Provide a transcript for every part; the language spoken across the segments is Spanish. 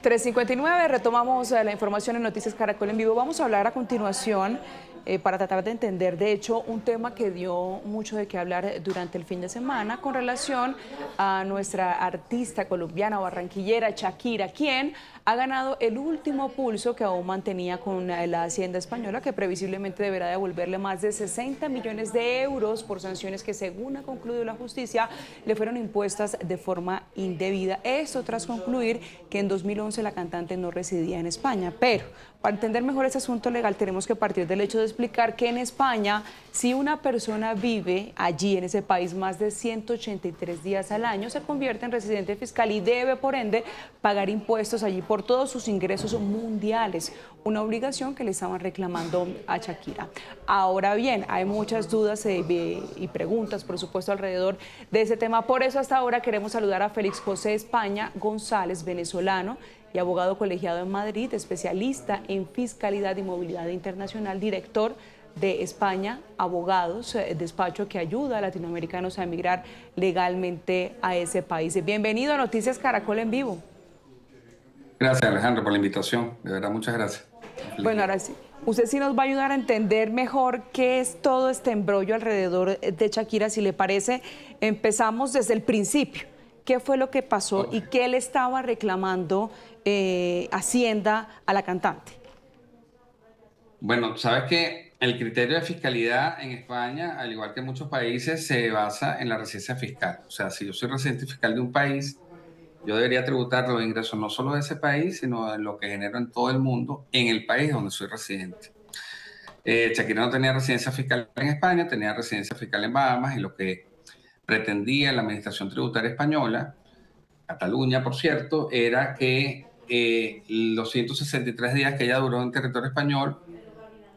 3:59, retomamos la información en Noticias Caracol en vivo. Vamos a hablar a continuación para tratar de entender, de hecho, un tema que dio mucho de qué hablar durante el fin de semana con relación a nuestra artista colombiana barranquillera Shakira, quien ha ganado el último pulso que aún mantenía con la Hacienda española, que previsiblemente deberá devolverle más de 60 millones de euros por sanciones que, según ha concluido la justicia, le fueron impuestas de forma indebida. Esto tras concluir que en 2011 la cantante no residía en España. Pero para entender mejor ese asunto legal tenemos que partir del hecho de explicar que en España, si una persona vive allí en ese país más de 183 días al año, se convierte en residente fiscal y debe, por ende, pagar impuestos allí por todos sus ingresos mundiales, una obligación que le estaban reclamando a Shakira. Ahora bien, hay muchas dudas y preguntas, por supuesto, alrededor de ese tema. Por eso hasta ahora queremos saludar a Félix José España González, venezolano y abogado colegiado en Madrid, especialista en fiscalidad y movilidad internacional, director de España Abogados, despacho que ayuda a latinoamericanos a emigrar legalmente a ese país. Bienvenido a Noticias Caracol en vivo. Gracias, Alejandro, por la invitación. De verdad, muchas gracias. Bueno, ahora sí, usted sí nos va a ayudar a entender mejor qué es todo este embrollo alrededor de Shakira. Si le parece, empezamos desde el principio. ¿Qué fue lo que pasó y qué le estaba reclamando Hacienda a la cantante? Bueno, sabes que el criterio de fiscalidad en España, al igual que en muchos países, se basa en la residencia fiscal. O sea, si yo soy residente fiscal de un país, yo debería tributar los ingresos no solo de ese país, sino de lo que genero en todo el mundo, en el país donde soy residente. Shakira no tenía residencia fiscal en España, tenía residencia fiscal en Bahamas, y lo que pretendía la Administración Tributaria Española, Cataluña, por cierto, era que los 163 días que ella duró en territorio español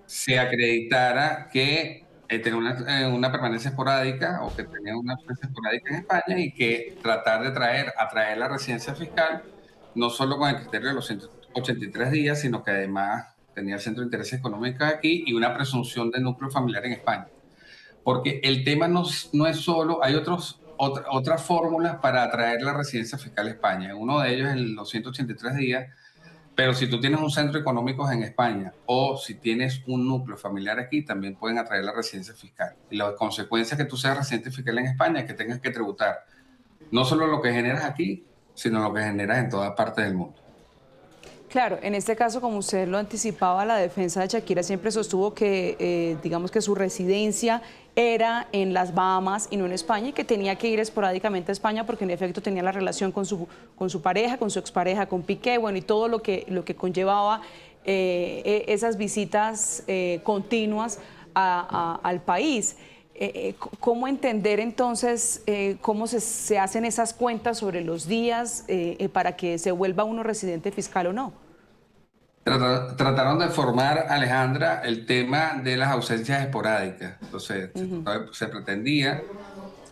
se acreditara que tenía una permanencia esporádica o que tenía una permanencia esporádica en España, y que tratar de atraer la residencia fiscal, no solo con el criterio de los 183 días, sino que además tenía el centro de intereses económicos aquí y una presunción de núcleo familiar en España. Porque el tema no es solo, hay otras fórmulas para atraer la residencia fiscal a España. Uno de ellos es los 183 días, pero si tú tienes un centro económico en España o si tienes un núcleo familiar aquí, también pueden atraer la residencia fiscal. Y la consecuencia que tú seas residente fiscal en España es que tengas que tributar no solo lo que generas aquí, sino lo que generas en todas partes del mundo. Claro, en este caso, como usted lo anticipaba, la defensa de Shakira siempre sostuvo que, digamos que su residencia era en las Bahamas y no en España, y que tenía que ir esporádicamente a España porque en efecto tenía la relación con su pareja, con su expareja, con Piqué, bueno, y todo lo que conllevaba esas visitas continuas al país. ¿Cómo entender entonces cómo se hacen esas cuentas sobre los días para que se vuelva uno residente fiscal o no? Trataron de formar, Alejandra, el tema de las ausencias esporádicas. Entonces, se pretendía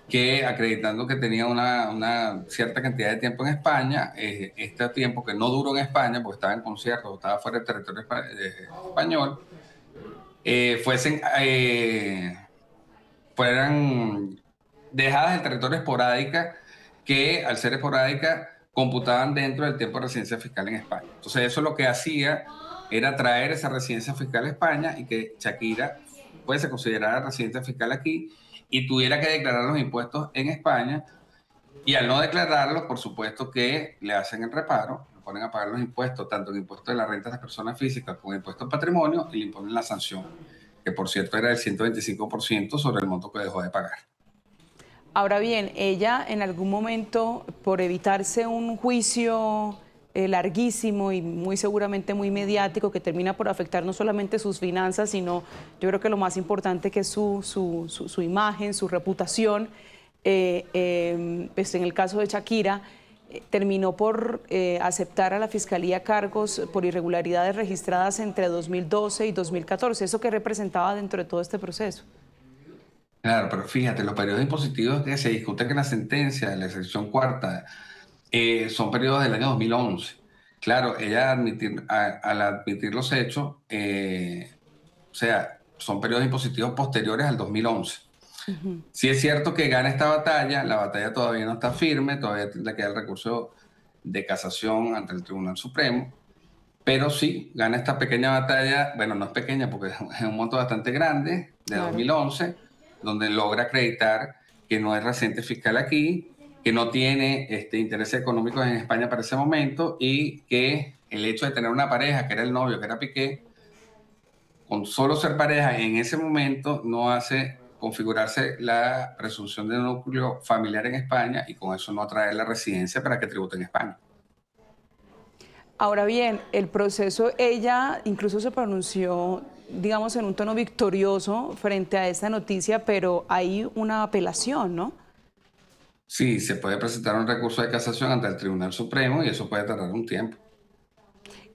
que, acreditando que tenía una cierta cantidad de tiempo en España, este tiempo que no duró en España, porque estaba en conciertos o estaba fuera del territorio español, fueran dejadas del territorio esporádica, que al ser esporádica computaban dentro del tiempo de residencia fiscal en España. Entonces eso lo que hacía era traer esa residencia fiscal a España y que Shakira fuese considerada residente fiscal aquí y tuviera que declarar los impuestos en España, y al no declararlos, por supuesto que le hacen el reparo, le ponen a pagar los impuestos, tanto el impuesto de la renta de las personas físicas como el impuesto al patrimonio, y le imponen la sanción, que por cierto era del 125% sobre el monto que dejó de pagar. Ahora bien, ella en algún momento, por evitarse un juicio larguísimo y muy seguramente muy mediático, que termina por afectar no solamente sus finanzas, sino yo creo que lo más importante, que es su imagen, su reputación, pues en el caso de Shakira, terminó por aceptar a la Fiscalía cargos por irregularidades registradas entre 2012 y 2014. ¿Eso qué representaba dentro de todo este proceso? Claro, pero fíjate, los periodos impositivos que se discuten en la sentencia de la sección cuarta son periodos del año 2011. Claro, ella al admitir los hechos, o sea, son periodos impositivos posteriores al 2011. Sí es cierto que gana esta batalla, la batalla todavía no está firme, todavía le queda el recurso de casación ante el Tribunal Supremo, pero sí gana esta pequeña batalla, bueno, no es pequeña porque es un monto bastante grande, de Claro. 2011, donde logra acreditar que no es residente fiscal aquí, que no tiene intereses económicos en España para ese momento y que el hecho de tener una pareja, que era el novio, que era Piqué, con solo ser pareja en ese momento no hace configurarse la presunción de núcleo familiar en España y con eso no atraer la residencia para que tribute en España. Ahora bien, el proceso, ella incluso se pronunció, digamos, en un tono victorioso frente a esta noticia, pero hay una apelación, ¿no? Sí, se puede presentar un recurso de casación ante el Tribunal Supremo y eso puede tardar un tiempo.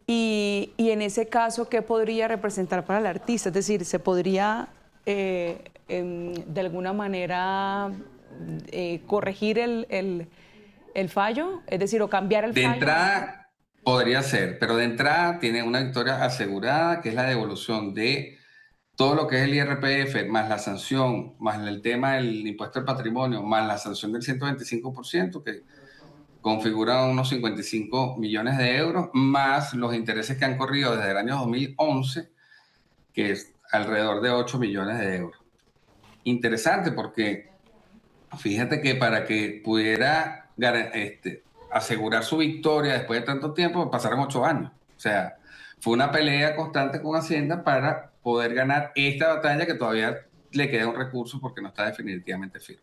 Y en ese caso, ¿qué podría representar para el artista? Es decir, ¿se podría de alguna manera corregir el fallo? Es decir, o cambiar el De fallo. entrada podría ser, pero de entrada tiene una victoria asegurada, que es la devolución de todo lo que es el IRPF, más la sanción, más el tema del impuesto al patrimonio, más la sanción del 125%, que configura unos 55 millones de euros, más los intereses que han corrido desde el año 2011, que es alrededor de 8 millones de euros. Interesante porque fíjate que para que pudiera asegurar su victoria después de tanto tiempo, pasaron 8 años. O sea, fue una pelea constante con Hacienda para poder ganar esta batalla que todavía le queda un recurso porque no está definitivamente firme.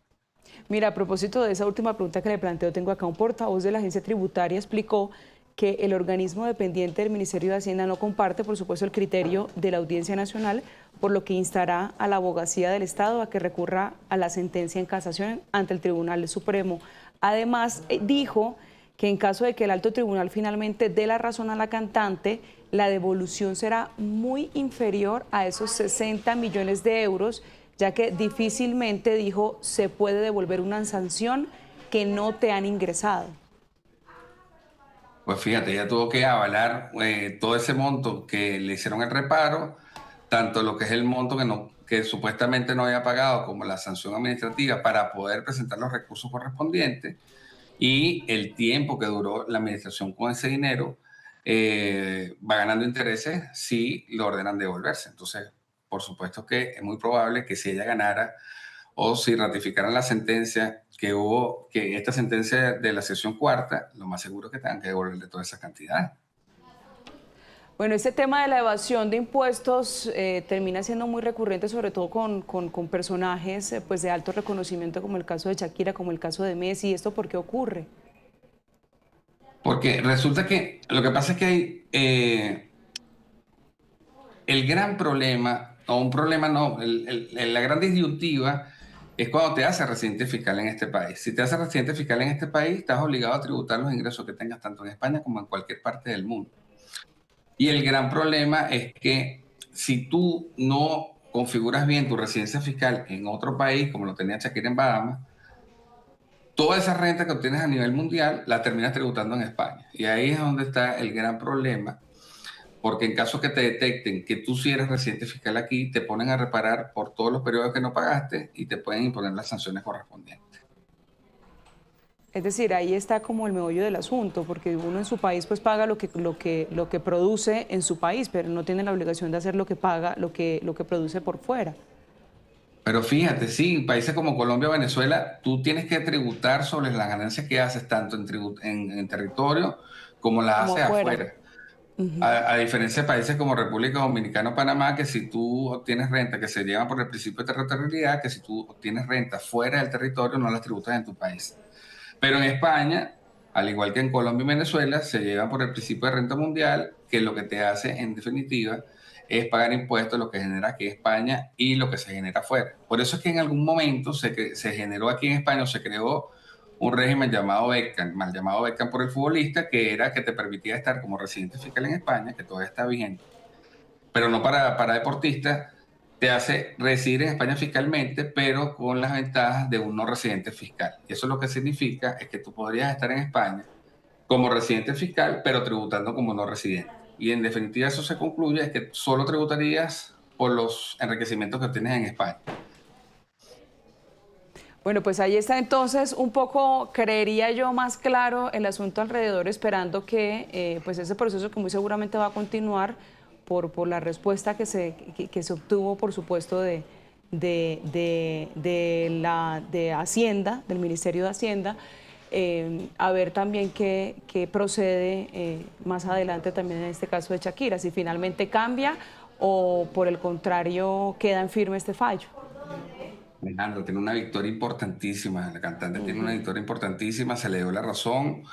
Mira, a propósito de esa última pregunta que le planteo, tengo acá un portavoz de la agencia tributaria explicó que el organismo dependiente del Ministerio de Hacienda no comparte, por supuesto, el criterio de la Audiencia Nacional, por lo que instará a la Abogacía del Estado a que recurra a la sentencia en casación ante el Tribunal Supremo. Además, dijo que en caso de que el alto tribunal finalmente dé la razón a la cantante, la devolución será muy inferior a esos 60 millones de euros, ya que difícilmente, dijo, se puede devolver una sanción que no te han ingresado. Pues fíjate, ella tuvo que avalar todo ese monto que le hicieron el reparo, tanto lo que es el monto que supuestamente no había pagado como la sanción administrativa para poder presentar los recursos correspondientes y el tiempo que duró la administración con ese dinero va ganando intereses si lo ordenan devolverse. Entonces, por supuesto que es muy probable que si ella ganara o si ratificaran la sentencia que esta sentencia de la sesión cuarta, lo más seguro es que tengan que devolverle toda esa cantidad. Bueno, este tema de la evasión de impuestos termina siendo muy recurrente, sobre todo con personajes pues de alto reconocimiento, como el caso de Shakira, como el caso de Messi. ¿Esto por qué ocurre? Porque resulta que lo que pasa es que hay el gran problema, o un problema no, la gran disyuntiva es cuando te haces residente fiscal en este país. Si te haces residente fiscal en este país, estás obligado a tributar los ingresos que tengas tanto en España como en cualquier parte del mundo. Y el gran problema es que si tú no configuras bien tu residencia fiscal en otro país, como lo tenía Shakira en Bahamas, toda esa renta que obtienes a nivel mundial la terminas tributando en España. Y ahí es donde está el gran problema, porque en caso que te detecten que tú sí eres residente fiscal aquí, te ponen a reparar por todos los periodos que no pagaste y te pueden imponer las sanciones correspondientes. Es decir, ahí está como el meollo del asunto, porque uno en su país pues paga lo que produce en su país, pero no tiene la obligación de hacer lo que paga, lo que produce por fuera. Pero fíjate, sí, en países como Colombia o Venezuela, tú tienes que tributar sobre las ganancias que haces tanto en territorio como las Como haces afuera. afuera. A diferencia de países como República Dominicana o Panamá, que si tú obtienes renta que se lleva por el principio de territorialidad, que si tú obtienes renta fuera del territorio, no las tributas en tu país. Pero en España, al igual que en Colombia y Venezuela, se llevan por el principio de renta mundial, que lo que te hace, en definitiva, es pagar impuestos, lo que genera aquí en España y lo que se genera afuera. Por eso es que en algún momento se generó aquí en España, o se creó un régimen llamado Beckham, mal llamado Beckham por el futbolista, que era que te permitía estar como residente fiscal en España, que todavía está vigente, pero no para deportistas, te hace residir en España fiscalmente, pero con las ventajas de un no residente fiscal. Y eso lo que significa es que tú podrías estar en España como residente fiscal, pero tributando como no residente. Y en definitiva eso se concluye es que solo tributarías por los enriquecimientos que obtienes en España. Bueno, pues ahí está entonces un poco, creería yo, más claro el asunto alrededor, esperando que pues ese proceso que muy seguramente va a continuar por la respuesta que se obtuvo, por supuesto, de Hacienda, del Ministerio de Hacienda, a ver también qué procede más adelante también en este caso de Shakira, si finalmente cambia o por el contrario queda en firme este fallo. Alejandro tiene una victoria importantísima, la cantante tiene una victoria importantísima, se le dio la razón.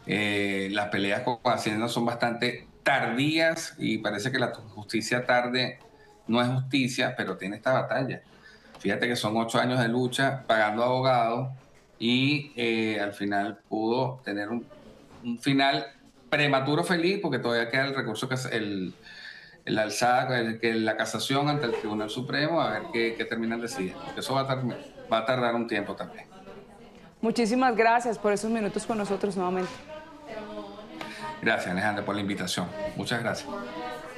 Las peleas con Hacienda son bastante tardías y parece que la justicia tarde no es justicia, pero tiene esta batalla. Fíjate que son 8 años de lucha, pagando abogados y al final pudo tener un final prematuro feliz porque todavía queda el recurso, la alzada, la casación ante el Tribunal Supremo, a ver qué terminan decidiendo. Porque eso va a tardar un tiempo también. Muchísimas gracias por esos minutos con nosotros nuevamente. Gracias, Alejandra, por la invitación. Muchas gracias.